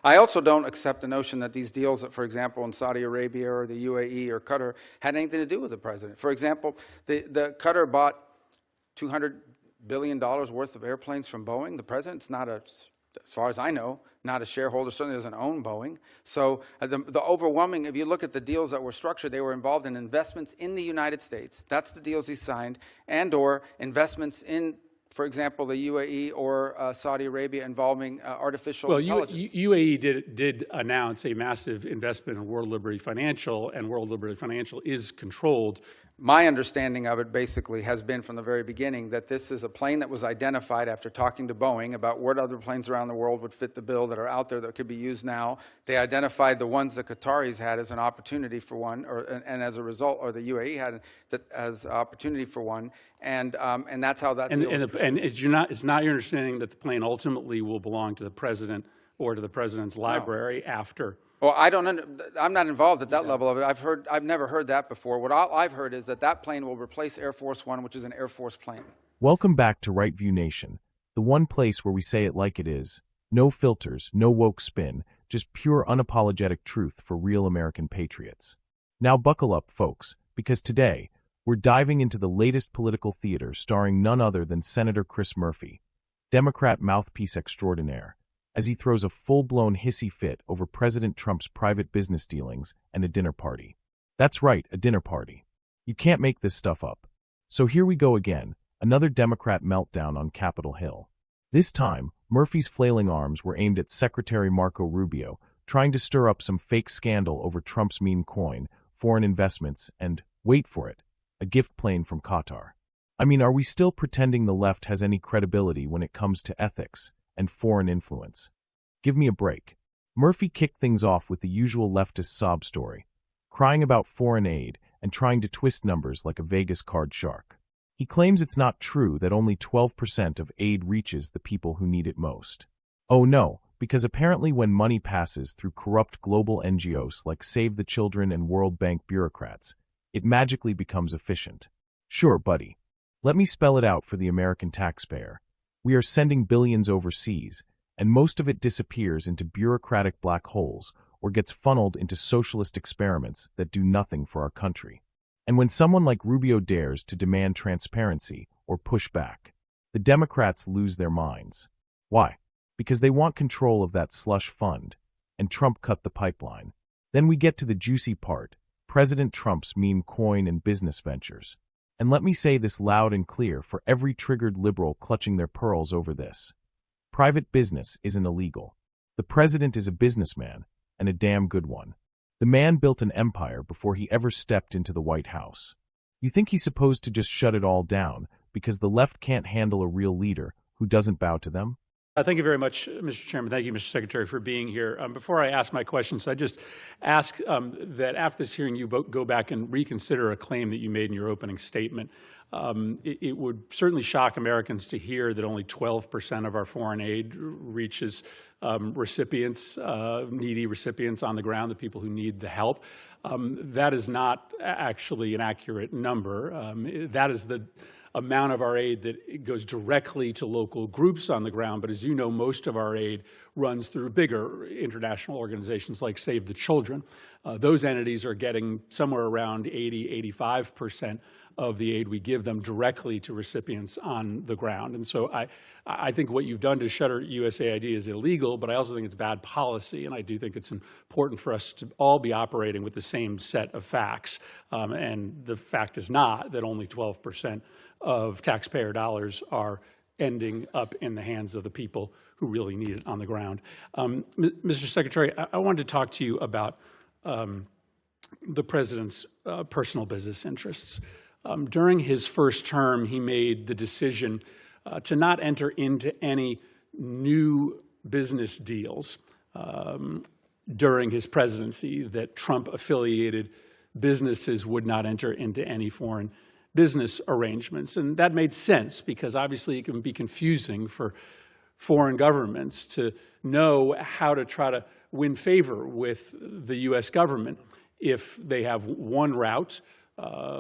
I also don't accept the notion that these deals, that, for example, in Saudi Arabia or the UAE or Qatar, had anything to do with the president. For example, the Qatar bought $200 billion worth of airplanes from Boeing. The president's not as far as I know, not a shareholder, certainly doesn't own Boeing. So the overwhelming, if you look at the deals that were structured, they were involved in investments in the United States. That's the deals he signed, and or investments in, for example, the UAE or Saudi Arabia involving artificial intelligence. UAE did announce a massive investment in World Liberty Financial, and World Liberty Financial is controlled. My understanding of it basically has been from the very beginning that this is a plane that was identified after talking to Boeing about what other planes around the world would fit the bill that are out there that could be used now. They identified the ones the Qataris had as an opportunity for one, and as a result, or the UAE had that as opportunity for one, and that's how that deal was. And it's not your understanding that the plane ultimately will belong to the president or to the president's library after. Well, I'm not involved at that level of it. I've never heard that before. What I've heard is that plane will replace Air Force One, which is an Air Force plane. Welcome back to Right View Nation, the one place where we say it like it is. No filters, no woke spin, just pure unapologetic truth for real American patriots. Now buckle up, folks, because today we're diving into the latest political theater starring none other than Senator Chris Murphy, Democrat mouthpiece extraordinaire, as he throws a full-blown hissy fit over President Trump's private business dealings and a dinner party. That's right, a dinner party. You can't make this stuff up. So here we go again, another Democrat meltdown on Capitol Hill. This time, Murphy's flailing arms were aimed at Secretary Marco Rubio, trying to stir up some fake scandal over Trump's meme coin, foreign investments, and, wait for it, a gift plane from Qatar. I mean, are we still pretending the left has any credibility when it comes to ethics and foreign influence? Give me a break. Murphy kicked things off with the usual leftist sob story, crying about foreign aid and trying to twist numbers like a Vegas card shark. He claims it's not true that only 12% of aid reaches the people who need it most. Oh no, because apparently when money passes through corrupt global NGOs like Save the Children and World Bank bureaucrats, it magically becomes efficient. Sure, buddy. Let me spell it out for the American taxpayer. We are sending billions overseas, and most of it disappears into bureaucratic black holes or gets funneled into socialist experiments that do nothing for our country. And when someone like Rubio dares to demand transparency or push back, the Democrats lose their minds. Why? Because they want control of that slush fund, and Trump cut the pipeline. Then we get to the juicy part, President Trump's meme coin and business ventures. And let me say this loud and clear for every triggered liberal clutching their pearls over this. Private business isn't illegal. The president is a businessman, and a damn good one. The man built an empire before he ever stepped into the White House. You think he's supposed to just shut it all down because the left can't handle a real leader who doesn't bow to them? Thank you very much, Mr. Chairman. Thank you, Mr. Secretary, for being here. Before I ask my questions, I just ask that after this hearing, you go back and reconsider a claim that you made in your opening statement. It would certainly shock Americans to hear that only 12% of our foreign aid reaches recipients, needy recipients on the ground, the people who need the help. That is not actually an accurate number. That is the amount of our aid that goes directly to local groups on the ground. But as you know, most of our aid runs through bigger international organizations like Save the Children. Those entities are getting somewhere around 85% of the aid we give them directly to recipients on the ground. And so I think what you've done to shutter USAID is illegal, but I also think it's bad policy. And I do think it's important for us to all be operating with the same set of facts. And the fact is not that only 12% of taxpayer dollars are ending up in the hands of the people who really need it on the ground. Mr. Secretary, I wanted to talk to you about the president's personal business interests. During his first term, he made the decision to not enter into any new business deals during his presidency, that Trump-affiliated businesses would not enter into any foreign business arrangements. And that made sense because obviously it can be confusing for foreign governments to know how to try to win favor with the U.S. government if they have one route,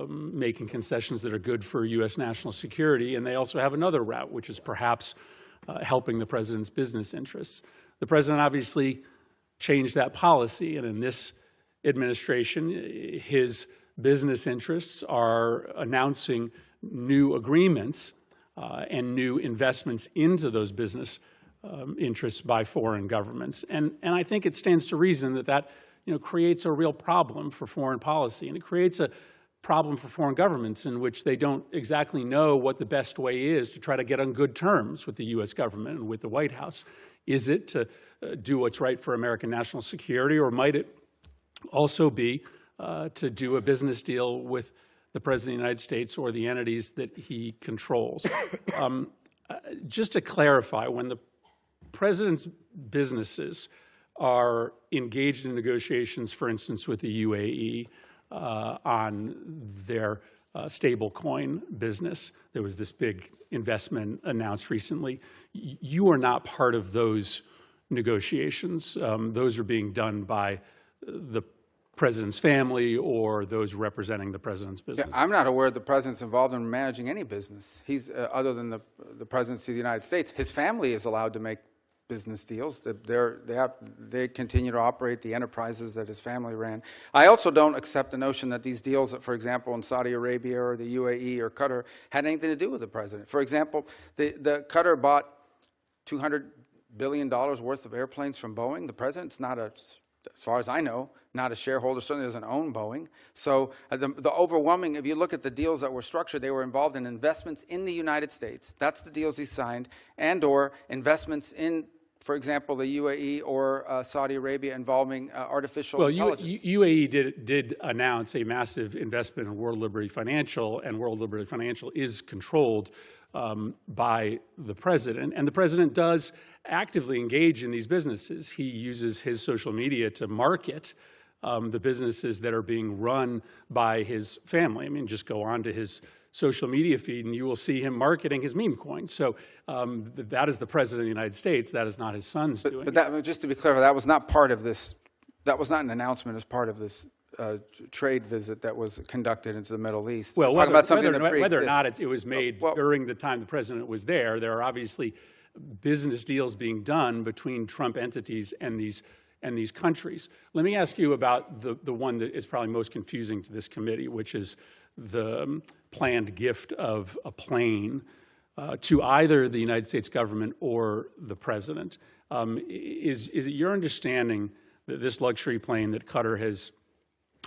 making concessions that are good for U.S. national security, and they also have another route, which is perhaps helping the president's business interests. The president obviously change that policy. And in this administration, his business interests are announcing new agreements and new investments into those business interests by foreign governments. And I think it stands to reason that creates a real problem for foreign policy, and it creates a problem for foreign governments in which they don't exactly know what the best way is to try to get on good terms with the U.S. government and with the White House. Is it to do what's right for American national security, or might it also be to do a business deal with the President of the United States or the entities that he controls? Just to clarify, when the President's businesses are engaged in negotiations, for instance, with the UAE on their stablecoin business, there was this big investment announced recently. You are not part of those negotiations. Those are being done by the President's family or those representing the President's business. Yeah, I'm not aware the President's involved in managing any business. He's, other than the Presidency of the United States, his family is allowed to make business deals. They continue to operate the enterprises that his family ran. I also don't accept the notion that these deals, for example, in Saudi Arabia or the UAE or Qatar, had anything to do with the President. For example, the Qatar bought $200 billion worth of airplanes from Boeing. The President's not as far as I know, not a shareholder, certainly doesn't own Boeing. So the overwhelming, if you look at the deals that were structured, they were involved in investments in the United States. That's the deals he signed, and or investments in, for example, the UAE or Saudi Arabia involving artificial intelligence. UAE did announce a massive investment in World Liberty Financial, and World Liberty Financial is controlled by the President. And the President does actively engage in these businesses. He uses his social media to market the businesses that are being run by his family. I mean, just go on to his social media feed and you will see him marketing his meme coins. So that is the President of the United States. That is not his son's doing. But that, just to be clear, that was not part of this. That was not an announcement as part of this trade visit that was conducted into the Middle East. Well, whether or not it was made during the time the President was there are obviously business deals being done between Trump entities and these countries. Let me ask you about the one that is probably most confusing to this committee, which is the planned gift of a plane to either the United States government or the President. Is it your understanding that this luxury plane that Qatar has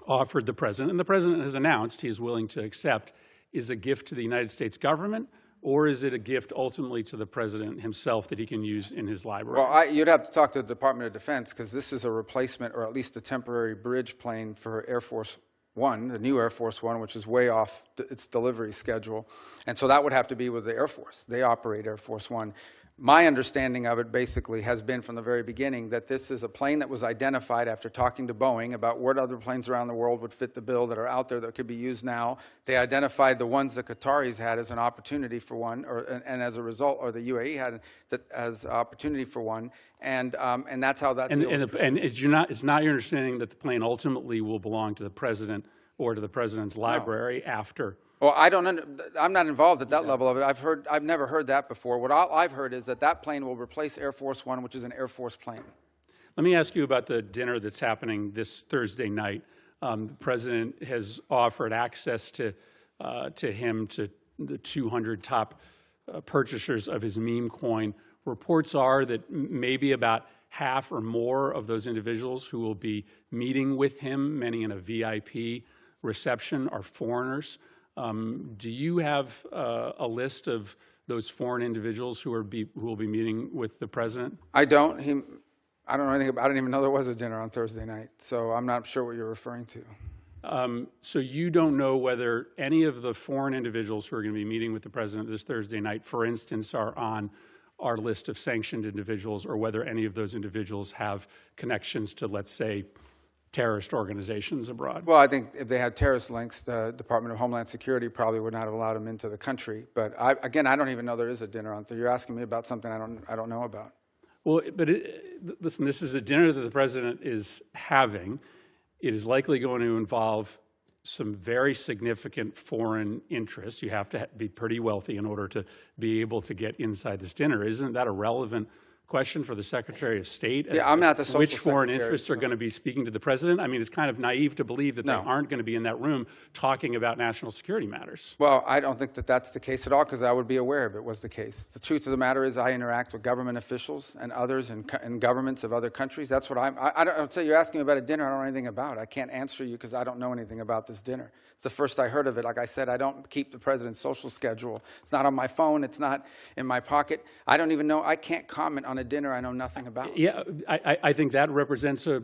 offered the President, and the President has announced he is willing to accept, is a gift to the United States government, or is it a gift ultimately to the President himself that he can use in his library? Well, you'd have to talk to the Department of Defense, because this is a replacement or at least a temporary bridge plane for Air Force One, the new Air Force One, which is way off its delivery schedule. And so that would have to be with the Air Force. They operate Air Force One. My understanding of it basically has been from the very beginning that this is a plane that was identified after talking to Boeing about what other planes around the world would fit the bill that are out there that could be used now. They identified the ones the Qataris had as an opportunity for one, and as a result, or the UAE had that as opportunity for one, and that's how that deal was. And it's not your understanding that the plane ultimately will belong to the President or to the President's library after? Well, I'm not involved at that level of it. I've never heard that before. What I've heard is that plane will replace Air Force One, which is an Air Force plane. Let me ask you about the dinner that's happening this Thursday night. The President has offered access to him to the 200 top purchasers of his meme coin. Reports are that maybe about half or more of those individuals who will be meeting with him, many in a VIP reception, are foreigners. Do you have a list of those foreign individuals who will be meeting with the President? I don't. I don't know anything about. I didn't even know there was a dinner on Thursday night, so I'm not sure what you're referring to. So you don't know whether any of the foreign individuals who are going to be meeting with the President this Thursday night, for instance, are on our list of sanctioned individuals, or whether any of those individuals have connections to, let's say, terrorist organizations abroad? Well, I think if they had terrorist links, the Department of Homeland Security probably would not have allowed them into the country. But again, I don't even know there is a dinner on Thursday. You're asking me about something I don't know about. Well, but listen, this is a dinner that the President is having. It is likely going to involve some very significant foreign interests. You have to be pretty wealthy in order to be able to get inside this dinner. Isn't that a relevant question for the Secretary of State as Yeah, I'm to not the social which foreign secretary, interests are so- going to be speaking to the president? I mean, it's kind of naive to believe that they No. aren't going to be in that room talking about national security matters. Well, I don't think that that's the case at all, because I would be aware if it was the case. The truth of the matter is I interact with government officials and others in governments of other countries. That's what I don't say. You're asking me about a dinner I don't know anything about. I can't answer you because I don't know anything about this dinner. It's the first I heard of it. Like I said, I don't keep the president's social schedule. It's not on my phone. It's not in my pocket. I don't even know. I can't comment on a dinner I know nothing about. Yeah, I think that represents a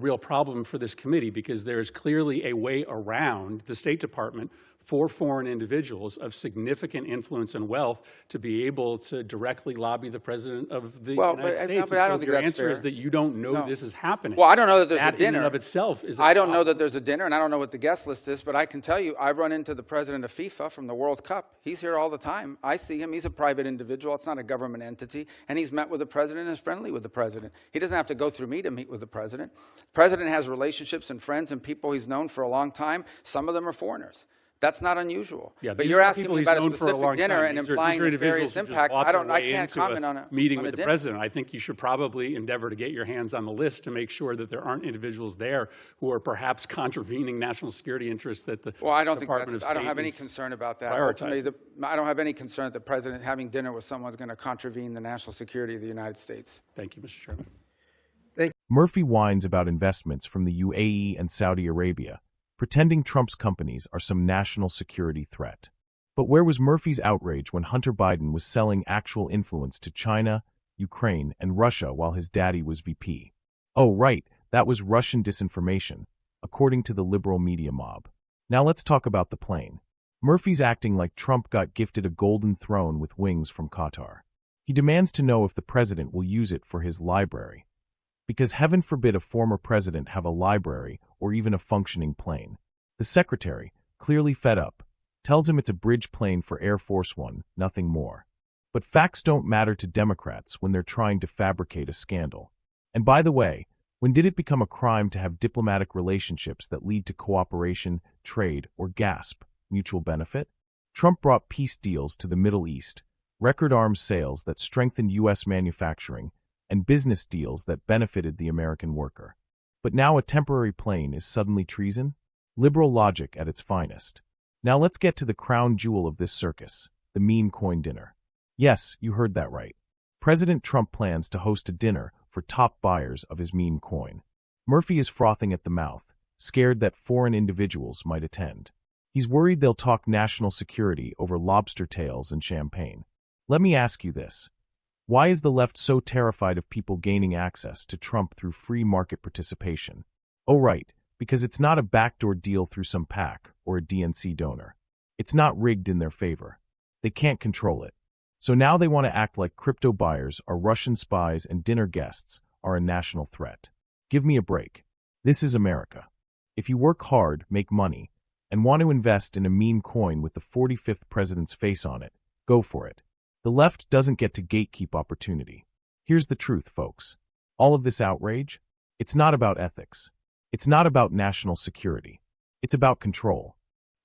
real problem for this committee, because there is clearly a way around the State Department for foreign individuals of significant influence and wealth to be able to directly lobby the president of the United States. But I don't think your that's answer is fair. that you don't know No. this is happening. Well, I don't know that there's that a dinner. in and of itself is a I don't know problem. that there's a dinner, and I don't know what the guest list is, but I can tell you I've run into the president of FIFA from the World Cup. He's here all the time. I see him. He's a private individual. It's not a government entity, and he's met with the president and is friendly with the president. He doesn't have to go through me to meet with the president. The president has relationships and friends and people he's known for a long time. Some of them are foreigners. That's not unusual. Yeah, but these you're are asking people me he's about a known for a specific long dinner time. and These are implying individuals nefarious who just impact. bought I their way can't into comment on a meeting on with a the dinner. president. I think you should probably endeavor to get your hands on the list to make sure that there aren't individuals there who are perhaps contravening national security interests that the Well, I don't think Department that's, of I don't State have any is concern about that. prioritizing. Ultimately, I don't have any concern that the president having dinner with someone is going to contravene the national security of the United States. Thank you, Mr. Chairman. Murphy whines about investments from the UAE and Saudi Arabia, pretending Trump's companies are some national security threat. But where was Murphy's outrage when Hunter Biden was selling actual influence to China, Ukraine, and Russia while his daddy was VP? Oh, right, that was Russian disinformation, according to the liberal media mob. Now let's talk about the plane. Murphy's acting like Trump got gifted a golden throne with wings from Qatar. He demands to know if the president will use it for his library. Because heaven forbid a former president have a library or even a functioning plane. The secretary, clearly fed up, tells him it's a bridge plane for Air Force One, nothing more. But facts don't matter to Democrats when they're trying to fabricate a scandal. And by the way, when did it become a crime to have diplomatic relationships that lead to cooperation, trade, or GASP, mutual benefit? Trump brought peace deals to the Middle East, record arms sales that strengthened U.S. manufacturing, and business deals that benefited the American worker. But now a temporary plane is suddenly treason? Liberal logic at its finest. Now let's get to the crown jewel of this circus, the meme coin dinner. Yes, you heard that right. President Trump plans to host a dinner for top buyers of his meme coin. Murphy is frothing at the mouth, scared that foreign individuals might attend. He's worried they'll talk national security over lobster tails and champagne. Let me ask you this. Why is the left so terrified of people gaining access to Trump through free market participation? Oh, right, because it's not a backdoor deal through some PAC or a DNC donor. It's not rigged in their favor. They can't control it. So now they want to act like crypto buyers are Russian spies and dinner guests are a national threat. Give me a break. This is America. If you work hard, make money, and want to invest in a meme coin with the 45th president's face on it, go for it. The left doesn't get to gatekeep opportunity. Here's the truth, folks. All of this outrage, it's not about ethics. It's not about national security. It's about control.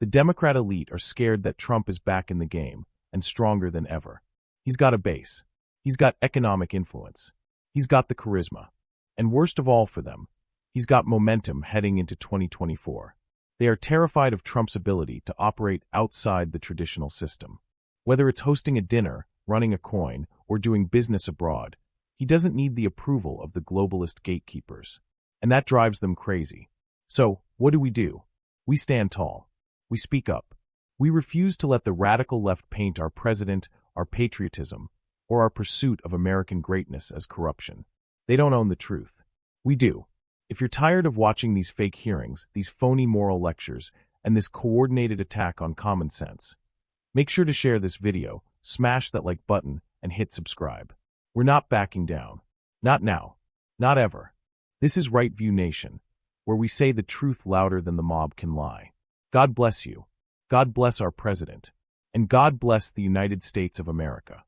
The Democrat elite are scared that Trump is back in the game and stronger than ever. He's got a base. He's got economic influence. He's got the charisma. And worst of all for them, he's got momentum heading into 2024. They are terrified of Trump's ability to operate outside the traditional system. Whether it's hosting a dinner, running a coin, or doing business abroad, he doesn't need the approval of the globalist gatekeepers. And that drives them crazy. So, what do? We stand tall. We speak up. We refuse to let the radical left paint our president, our patriotism, or our pursuit of American greatness as corruption. They don't own the truth. We do. If you're tired of watching these fake hearings, these phony moral lectures, and this coordinated attack on common sense, make sure to share this video, smash that like button, and hit subscribe. We're not backing down. Not now. Not ever. This is Right View Nation, where we say the truth louder than the mob can lie. God bless you. God bless our president. And God bless the United States of America.